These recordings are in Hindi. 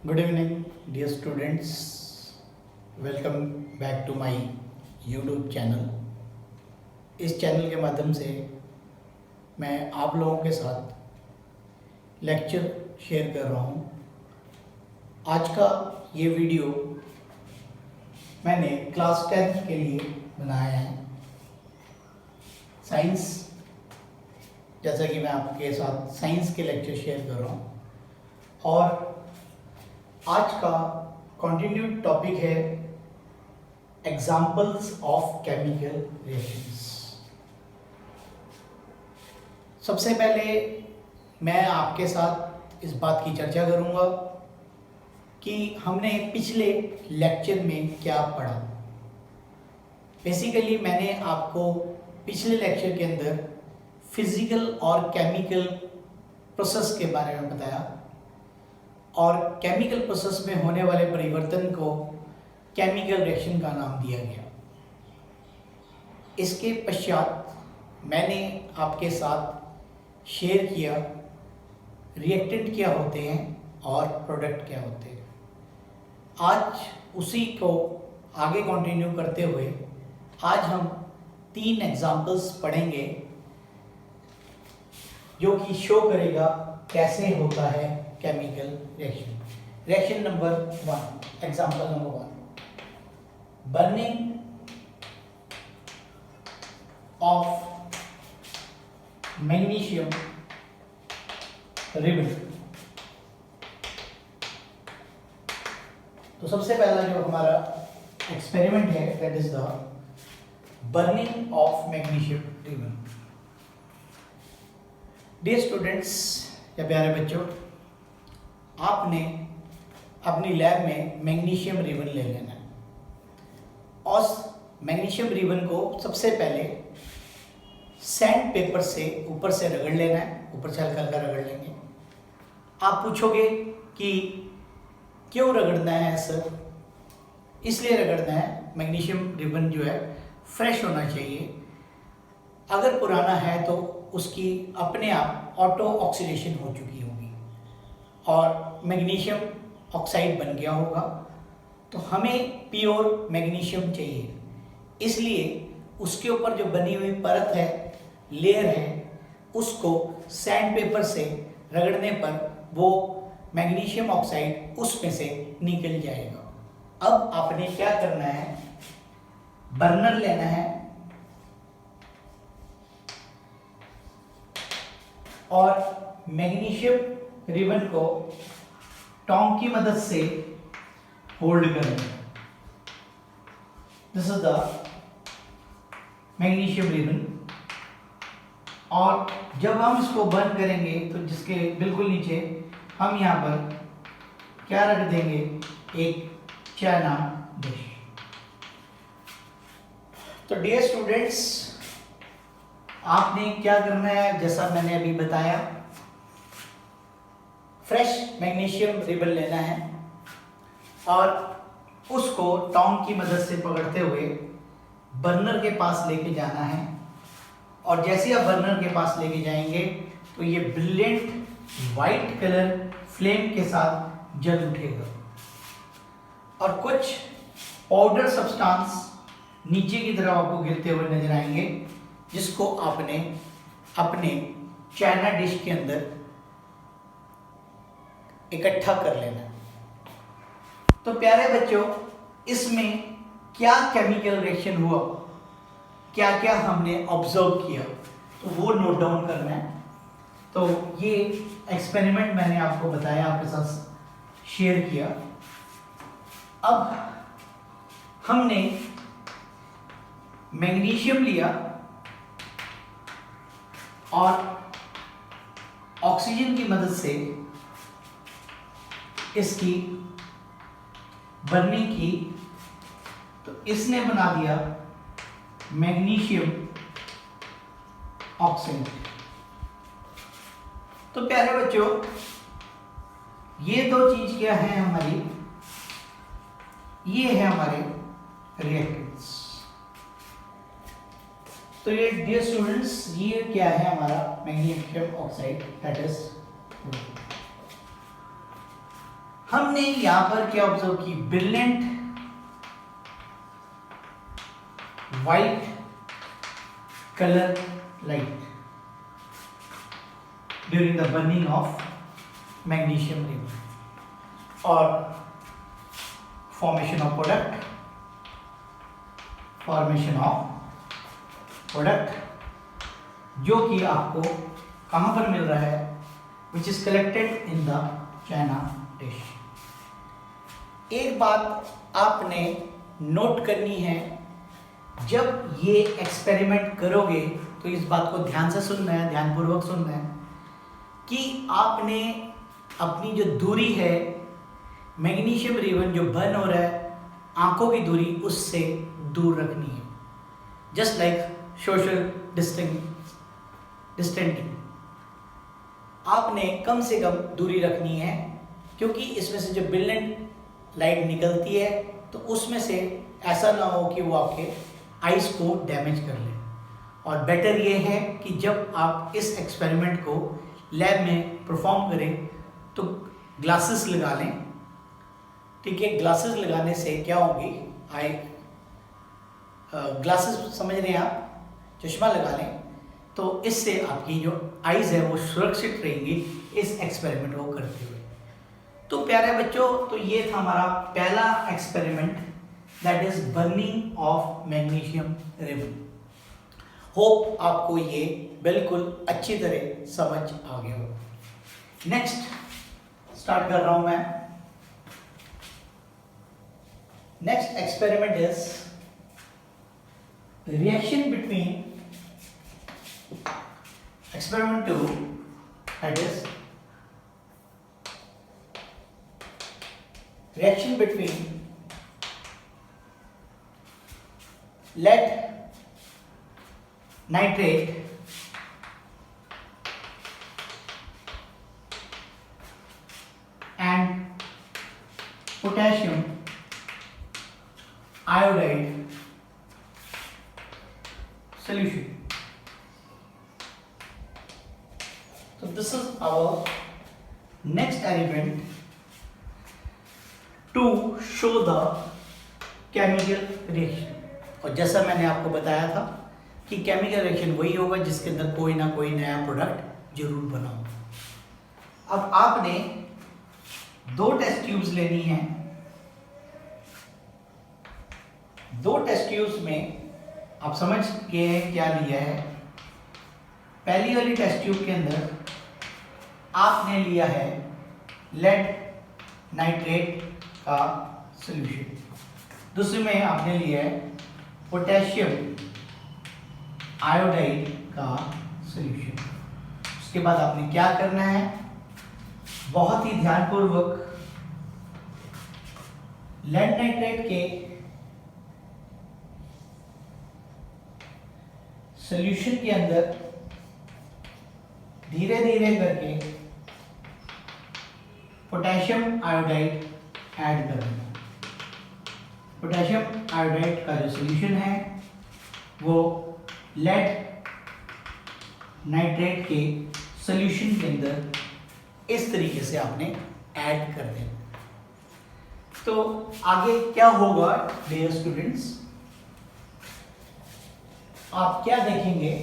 Good evening dear students, welcome back to my YouTube channel. इस चैनल के माध्यम से मैं आप लोगों के साथ लेक्चर शेयर कर रहा हूँ। आज का ये वीडियो मैंने क्लास 10th के लिए बनाया है। साइंस, जैसा कि मैं आपके साथ साइंस के लेक्चर शेयर कर रहा हूँ, और आज का कंटिन्यूड टॉपिक है एग्जाम्पल्स ऑफ केमिकल रिएक्शंस। सबसे पहले मैं आपके साथ इस बात की चर्चा करूंगा कि हमने पिछले लेक्चर में क्या पढ़ा। बेसिकली मैंने आपको पिछले लेक्चर के अंदर फिजिकल और केमिकल प्रोसेस के बारे में बताया, और केमिकल प्रोसेस में होने वाले परिवर्तन को केमिकल रिएक्शन का नाम दिया गया। इसके पश्चात मैंने आपके साथ शेयर किया रिएक्टेंट क्या होते हैं और प्रोडक्ट क्या होते हैं। आज उसी को आगे कंटिन्यू करते हुए आज हम 3 एग्जाम्पल्स पढ़ेंगे जो कि शो करेगा कैसे होता है chemical reaction. Reaction number 1, example number 1, burning of magnesium ribbon. तो सबसे पहला जो हमारा एक्सपेरिमेंट है that is the burning of magnesium ribbon. Dear students या प्यारे बच्चों, आपने अपनी लैब में मैग्नीशियम रिबन ले लेना है, और मैग्नीशियम रिबन को सबसे पहले सैंड पेपर से ऊपर से रगड़ लेना है। ऊपर से हल्का हल्का रगड़ लेंगे। आप पूछोगे कि क्यों रगड़ना है सर? इसलिए रगड़ना है, मैग्नीशियम रिबन जो है फ्रेश होना चाहिए। अगर पुराना है तो उसकी अपने आप ऑटो ऑक्सीडेशन हो चुकी होगी और मैग्नीशियम ऑक्साइड बन गया होगा। तो हमें प्योर मैग्नीशियम चाहिए, इसलिए उसके ऊपर जो बनी हुई परत है, लेयर है, उसको सैंड पेपर से रगड़ने पर वो मैग्नीशियम ऑक्साइड उसमें से निकल जाएगा। अब आपने क्या करना है, बर्नर लेना है और मैग्नीशियम रिबन को टोंग की मदद से होल्ड करना है। This is the magnesium ribbon. और जब हम इसको बर्न करेंगे तो जिसके बिल्कुल नीचे हम यहाँ पर क्या रख देंगे, एक चाइना डिश। तो डियर स्टूडेंट्स, आपने क्या करना है, जैसा मैंने अभी बताया, फ्रेश मैग्नीशियम रिबन लेना है और उसको टोंग की मदद से पकड़ते हुए बर्नर के पास लेके जाना है। और जैसे आप बर्नर के पास लेके जाएंगे तो ये ब्रिलियंट वाइट कलर फ्लेम के साथ जल उठेगा और कुछ पाउडर सब्सटेंस नीचे की तरफ आपको गिरते हुए नजर आएंगे, जिसको आपने अपने चाइना डिश के अंदर इकट्ठा कर लेना है। तो प्यारे बच्चों, इसमें क्या केमिकल रिएक्शन हुआ, क्या क्या हमने ऑब्जर्व किया, तो वो नोट डाउन करना है। तो ये एक्सपेरिमेंट मैंने आपको बताया, आपके साथ शेयर किया। अब हमने मैग्नीशियम लिया और ऑक्सीजन की मदद से इसकी बर्निंग की, तो इसने बना दिया मैग्नीशियम ऑक्साइड। तो प्यारे बच्चों, ये दो चीज क्या है हमारी, ये है हमारे रिएक्टेंट्स। तो ये डियर स्टूडेंट्स, ये क्या है हमारा मैग्नीशियम ऑक्साइड, दैट इज। हमने यहां पर क्या ऑब्जर्व की, brilliant white colour light during the burning of magnesium ribbon और फॉर्मेशन ऑफ प्रोडक्ट जो कि आपको कहां पर मिल रहा है, which is collected in the China dish. एक बात आपने नोट करनी है, जब ये एक्सपेरिमेंट करोगे तो इस बात को ध्यान से सुनना है, ध्यानपूर्वक सुनना है कि आपने अपनी जो दूरी है मैग्नीशियम रिबन जो बर्न हो रहा है, आंखों की दूरी उससे दूर रखनी है, जस्ट लाइक सोशल डिस्टेंसिंग। आपने कम से कम दूरी रखनी है, क्योंकि इसमें से जो ब्रिलियंट लाइट निकलती है तो उसमें से ऐसा ना हो कि वो आपके आइज को डैमेज कर ले। और बेटर ये है कि जब आप इस एक्सपेरिमेंट को लैब में परफॉर्म करें तो ग्लासेस लगा लें, ठीक है। ग्लासेस लगाने से क्या होगी, ग्लासेस समझ रहे हैं आप, चश्मा लगा लें तो इससे आपकी जो आइज़ है वो सुरक्षित रहेंगी इस एक्सपेरिमेंट को करते हुए। तो प्यारे बच्चों, तो ये था हमारा पहला experiment, that is burning of magnesium ribbon. Hope आपको ये बिल्कुल अच्छी तरह समझ आ गया हो। नेक्स्ट स्टार्ट कर रहा हूं मैं। Next experiment is reaction between experiment 2, that is reaction between lead nitrate and potassium iodide solution. So this is our next element to show the chemical reaction। और जैसा मैंने आपको बताया था कि केमिकल रिएक्शन वही होगा जिसके अंदर कोई ना कोई नया प्रोडक्ट जरूर बना हो। अब आपने 2 टेस्ट ट्यूब्स लेनी है। 2 टेस्ट ट्यूब्स में आप समझ गए क्या लिया है। पहली वाली टेस्ट ट्यूब के अंदर आपने लिया है लेड नाइट्रेट का सॉल्यूशन, दूसरे में आपने लिया है पोटेशियम आयोडाइड का सॉल्यूशन। उसके बाद आपने क्या करना है, बहुत ही ध्यानपूर्वक लेड नाइट्रेट के सॉल्यूशन के अंदर धीरे धीरे करके पोटेशियम आयोडाइड ऐड कर देना। पोटेशियम आयोडाइड का जो सॉल्यूशन है वो लेड नाइट्रेट के सॉल्यूशन के अंदर इस तरीके से आपने ऐड कर देना। तो आगे क्या होगा डियर स्टूडेंट्स, आप क्या देखेंगे,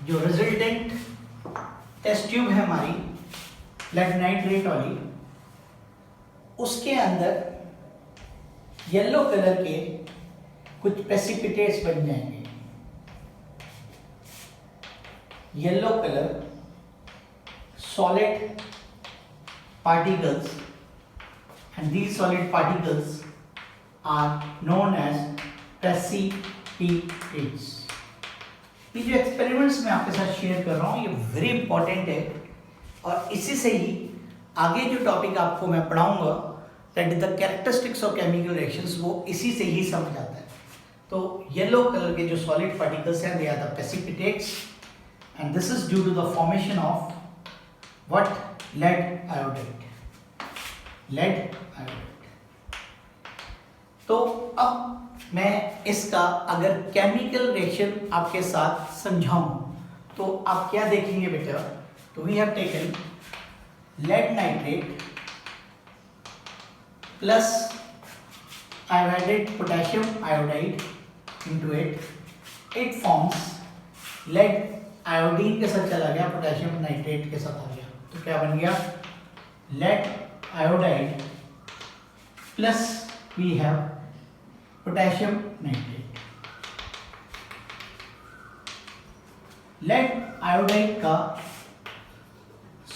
जो रिजल्टेंट टेस्ट ट्यूब है हमारी लेड नाइट्रेट वाली, उसके अंदर येलो कलर के कुछ प्रेसिपिटेट्स बन जाएंगे। Yellow colour solid particles, and these solid particles are known as precipitates। ये जो एक्सपेरिमेंट्स मैं आपके साथ शेयर कर रहा हूँ ये वेरी इंपॉर्टेंट है, और इसी से ही आगे जो टॉपिक आपको मैं पढ़ाऊंगा that is the characteristics of chemical reactions, वो इसी से ही समझ आता है। तो येलो कलर के जो सॉलिड पार्टिकल्स हैं they are the precipitates, and this is due to the formation of what, lead iodide. तो अब मैं इसका अगर केमिकल रिएक्शन आपके साथ समझाऊं तो आप क्या देखेंगे बेटा, तो we have taken lead nitrate plus I have added potassium iodide into it. It forms lead. Iodine के साथ चला गया, पोटेशियम नाइट्रेट के साथ आ गया, तो क्या बन गया? Lead iodide plus we have potassium nitrate. Lead iodide का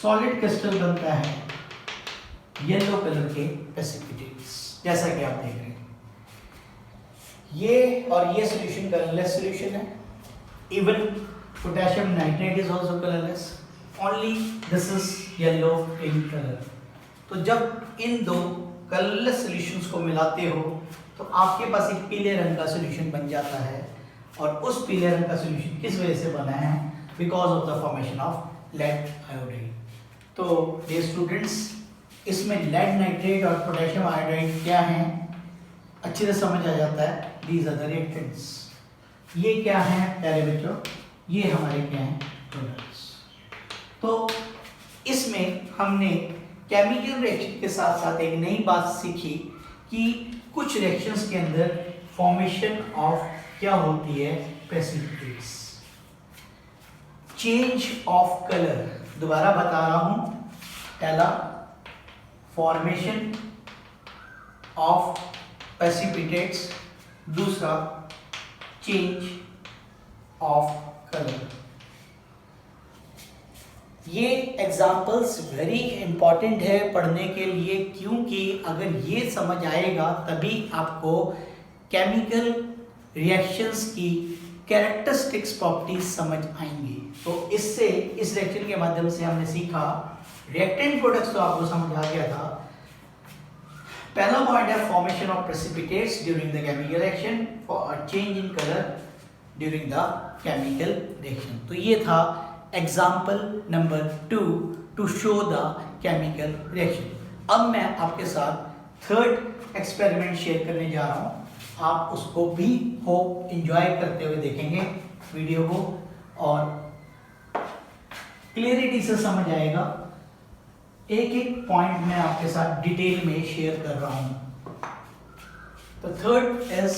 सॉलिड क्रिस्टल बनता है येलो कलर के प्रेसिपिटेट्स, जैसा कि आप देख रहे हैं. ये और ये सॉल्यूशन कलरलेस सॉल्यूशन है. Even potassium nitrate is also colourless, only this is yellow in colour. तो जब इन दो कलरलेस सॉल्यूशंस को मिलाते हो तो आपके पास एक पीले रंग का सॉल्यूशन बन जाता है. और उस पीले रंग का सॉल्यूशन किस वजह से बना है? Because of the formation of lead iodide. तो ये स्टूडेंट्स, इसमें लेड नाइट्रेट और पोटेशियम आयोडाइड क्या हैं अच्छी तरह समझ आ जाता है. These are the reactants. ये क्या है प्यारे बच्चों? ये हमारे क्या हैं? प्रोडक्ट्स. तो इसमें हमने केमिकल रिएक्शन के साथ साथ एक नई बात सीखी कि कुछ रिएक्शंस के अंदर फॉर्मेशन ऑफ क्या होती है? प्रेसिपिटेट्स. चेंज ऑफ कलर, दोबारा बता रहा हूं. पहला फॉर्मेशन ऑफ प्रेसिपिटेट्स, दूसरा चेंज ऑफ कलर. ये एग्जाम्पल्स वेरी इंपॉर्टेंट है पढ़ने के लिए, क्योंकि अगर ये समझ आएगा तभी आपको केमिकल रिएक्शंस की कैरेक्टरिस्टिक्स प्रॉपर्टीज समझ आएंगी. तो इससे, इस रिएक्शन के माध्यम से हमने सीखा रिएक्टेंट प्रोडक्ट्स, तो आपको समझ आ गया था. पहला पॉइंट है formation of precipitates during the chemical reaction और change in colour during the chemical reaction. तो ये था example number 2 to show the chemical reaction. अब मैं आपके साथ थर्ड एक्सपेरिमेंट शेयर करने जा रहा हूँ. आप उसको भी होप एंजॉय करते हुए देखेंगे वीडियो को और क्लियरिटी से समझ आएगा. एक एक पॉइंट मैं आपके साथ डिटेल में शेयर कर रहा हूं. तो third is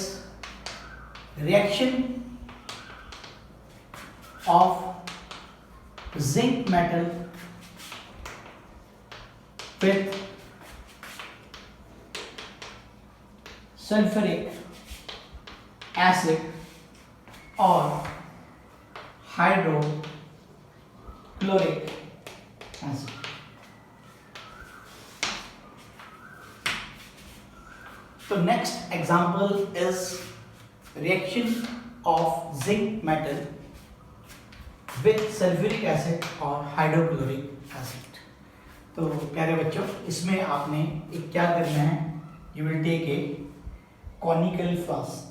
reaction of zinc metal with sulphuric acid और हाइड्रोक्लोरिक एसिड. तो next example is reaction of zinc metal with sulphuric acid और हाइड्रोक्लोरिक एसिड. तो प्यारे बच्चों, इसमें आपने एक क्या करना है? You will take a conical flask.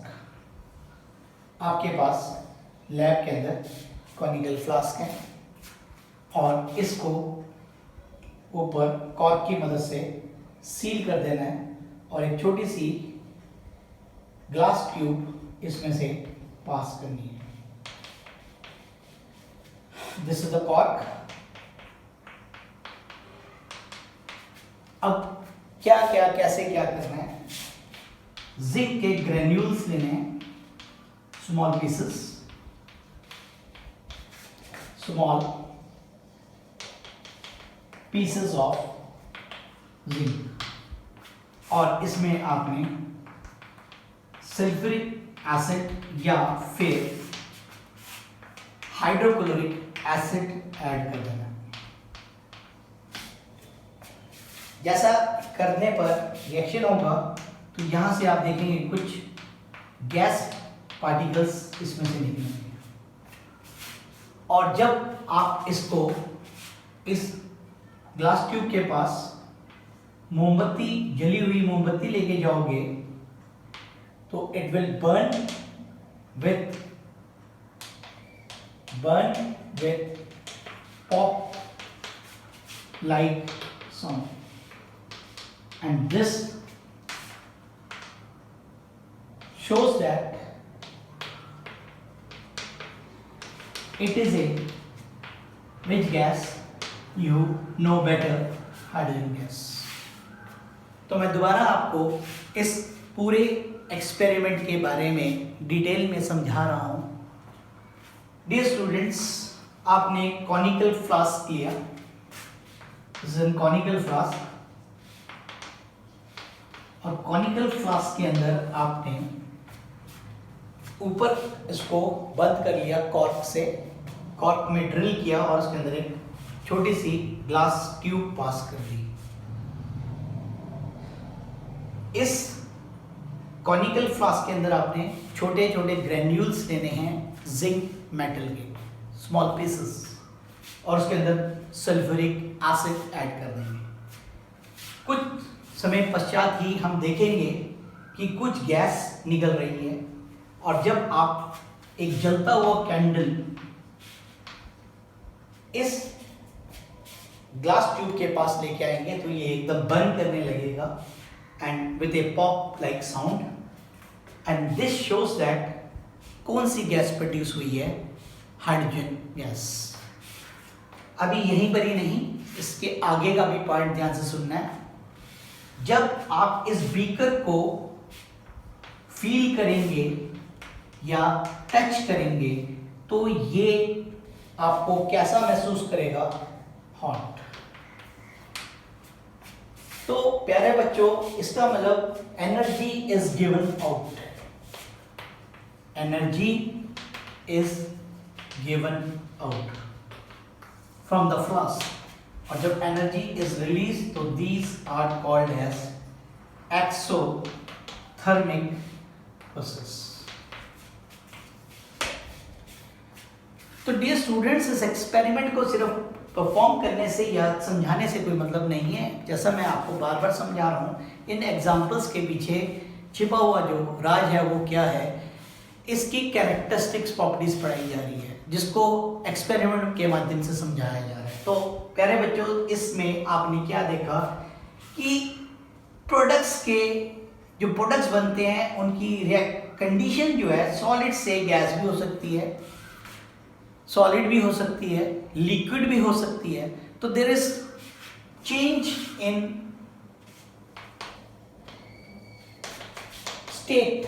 आपके पास लैब के अंदर कॉनिकल फ्लास्क है और इसको ऊपर कॉर्क की मदद से सील कर देना है और एक छोटी सी ग्लास ट्यूब इसमें से पास करनी है. This is the cork. अब क्या क्या कैसे क्या करना है? जिंक के ग्रेन्यूल्स लेने हैं, small pieces, small pieces of zinc. और इसमें आपने सल्फ्यूरिक एसिड या फिर हाइड्रोक्लोरिक एसिड ऐड कर देना. जैसा करने पर रिएक्शन होगा तो यहां से आप देखेंगे कुछ गैस पार्टिकल्स इसमें से निकलेंगे. और जब आप इसको इस ग्लास ट्यूब के पास मोमबत्ती, जली हुई मोमबत्ती लेके जाओगे तो it will burn with pop like sound, and this shows that it is a which gas? You know better, hydrogen gas. तो मैं दोबारा आपको इस पूरे एक्सपेरिमेंट के बारे में डिटेल में समझा रहा हूँ। डियर स्टूडेंट्स, आपने कॉनिकल फ्लास्क लिया, कॉनिकल फ्लास्क, और कॉनिकल फ्लास्क के अंदर आपने ऊपर इसको बंद कर लिया कॉर्क से, कॉर्क में ड्रिल किया और उसके अंदर एक छोटी सी ग्लास ट्यूब पास कर दी। इस कॉनिकल फ्लास्क के अंदर आपने छोटे छोटे ग्रेन्यूल्स लेने हैं जिंक मेटल के, स्मॉल पीसेस, और उसके अंदर सल्फ्यूरिक एसिड ऐड कर देंगे। कुछ समय पश्चात ही हम देखेंगे कि कुछ गैस निकल रही है, और जब आप एक जलता हुआ कैंडल इस ग्लास ट्यूब के पास लेके आएंगे तो ये एकदम बर्न करने लगेगा, and with A pop like sound, and this shows that कौन सी गैस प्रोड्यूस हुई है, हाइड्रोजन गैस। अभी यहीं पर ही नहीं, इसके आगे का भी पॉइंट ध्यान से सुनना है। जब आप इस बीकर को फील करेंगे या टच करेंगे तो ये आपको कैसा महसूस करेगा, हॉट। तो प्यारे बच्चों, इसका मतलब energy is given out, energy is given out from the flask, और जब एनर्जी इज रिलीज तो these are called as exothermic process. तो डियर स्टूडेंट्स, इस एक्सपेरिमेंट को सिर्फ परफॉर्म करने से या समझाने से कोई मतलब नहीं है। जैसा मैं आपको बार बार समझा रहा हूँ, इन एग्जाम्पल्स के पीछे छिपा हुआ जो राज है वो क्या है, इसकी कैरेक्टरिस्टिक्स प्रॉपर्टीज पढ़ाई जा रही है, जिसको एक्सपेरिमेंट के माध्यम से समझाया जा रहा है। तो प्यारे बच्चों, इसमें आपने क्या देखा कि प्रोडक्ट्स के जो प्रोडक्ट्स बनते हैं उनकी कंडीशन जो है, सॉलिड से गैस भी हो सकती है, सॉलिड भी हो सकती है, लिक्विड भी हो सकती है। तो there is change in state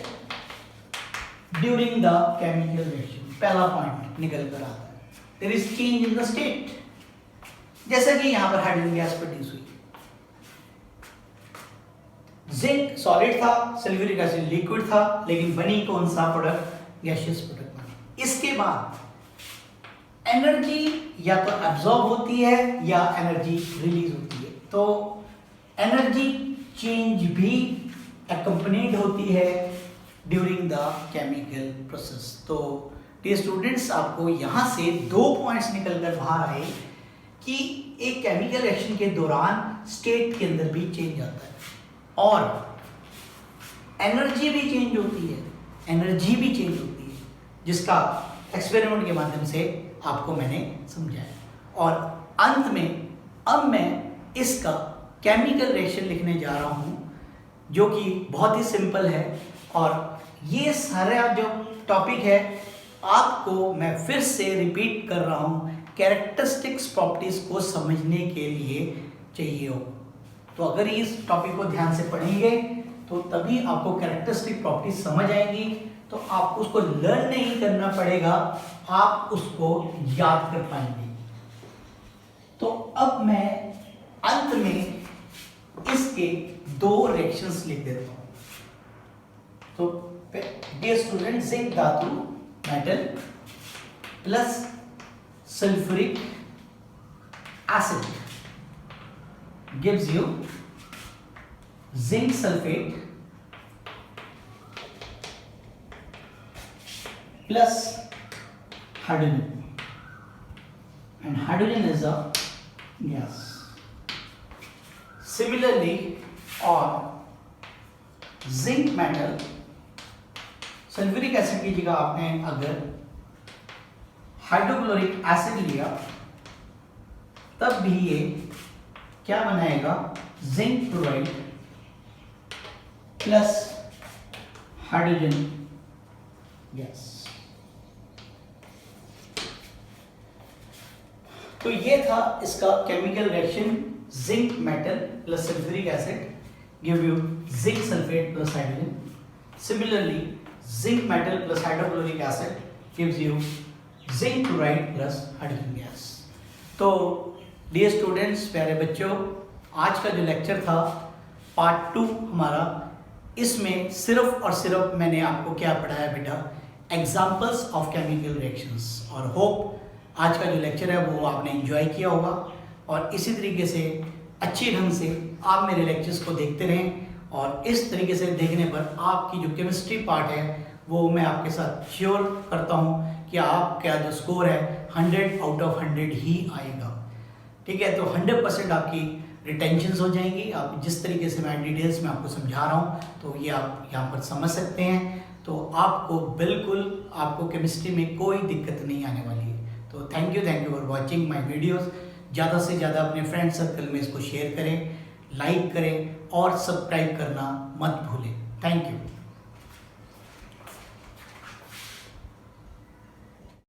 during the chemical reaction. पहला पॉइंट निकल कर आता है, there is change in the state. जैसा कि यहां पर हाइड्रोजन गैस प्रोड्यूस हुई, जिंक सॉलिड था, सल्फ्यूरिक एसिड लिक्विड था, लेकिन बनी कौन सा प्रोडक्ट, गैसियस प्रोडक्ट बनी। इसके बाद एनर्जी या तो एब्जॉर्ब होती है या एनर्जी रिलीज होती है। तो एनर्जी चेंज भी अकम्पनीड होती है ड्यूरिंग द केमिकल प्रोसेस। तो डियर स्टूडेंट्स, आपको यहाँ से 2 पॉइंट्स निकल कर बाहर आए कि एक केमिकल रिएक्शन के दौरान स्टेट के अंदर भी चेंज आता है और एनर्जी भी चेंज होती है, एनर्जी भी चेंज होती है, जिसका एक्सपेरिमेंट के माध्यम से आपको मैंने समझाया। और अंत में अब मैं इसका केमिकल रिएक्शन लिखने जा रहा हूँ, जो कि बहुत ही सिंपल है। और ये सारा जो टॉपिक है आपको मैं फिर से रिपीट कर रहा हूँ, कैरेक्टरिस्टिक्स प्रॉपर्टीज को समझने के लिए चाहिए हो। तो अगर इस टॉपिक को ध्यान से पढ़ेंगे तो तभी आपको कैरेक्टरिस्टिक प्रॉपर्टीज समझ आएंगी। तो आपको उसको लर्न नहीं करना पड़ेगा, आप उसको याद कर पाएंगे। तो अब मैं अंत में इसके 2 रिएक्शंस लिख देता हूं। तो डियर स्टूडेंट, जिंक धातु metal plus sulphuric acid gives you zinc sulphate plus hydrogen, and hydrogen is a gas. Similarly, और जिंक मेटल, सल्फ्यूरिक एसिड की जगह आपने अगर हाइड्रोक्लोरिक एसिड लिया तब भी ये क्या बनाएगा, zinc chloride plus hydrogen gas. तो ये था इसका chemical reaction, zinc metal plus sulphuric acid. give you zinc sulfate plus hydrogen. Similarly, zinc metal plus hydrochloric acid gives you zinc chloride plus hydrogen gas. तो डियर स्टूडेंट्स, प्यारे बच्चों, आज का जो लेक्चर था पार्ट 2 हमारा, इसमें सिर्फ और सिर्फ मैंने आपको क्या पढ़ाया बेटा, एग्जाम्पल्स ऑफ केमिकल रिएक्शंस। और होप आज का जो लेक्चर है वो आपने एंजॉय किया होगा और इसी तरीके से अच्छे ढंग से आप मेरे लेक्चर्स को देखते रहें। और इस तरीके से देखने पर आपकी जो केमिस्ट्री पार्ट है वो मैं आपके साथ श्योर करता हूँ कि आपका जो स्कोर है 100 आउट ऑफ 100 ही आएगा। ठीक है, तो 100% आपकी रिटेंशंस हो जाएंगी। आप जिस तरीके से मैं डिटेल्स में आपको समझा रहा हूँ तो ये आप यहाँ पर समझ सकते हैं। तो आपको बिल्कुल आपको केमिस्ट्री में कोई दिक्कत नहीं आने वाली है। तो thank you for watching my videos. ज़्यादा से ज़्यादा अपने फ्रेंड सर्कल में इसको शेयर करें, लाइक करें और सब्सक्राइब करना मत भूलें। Thank you.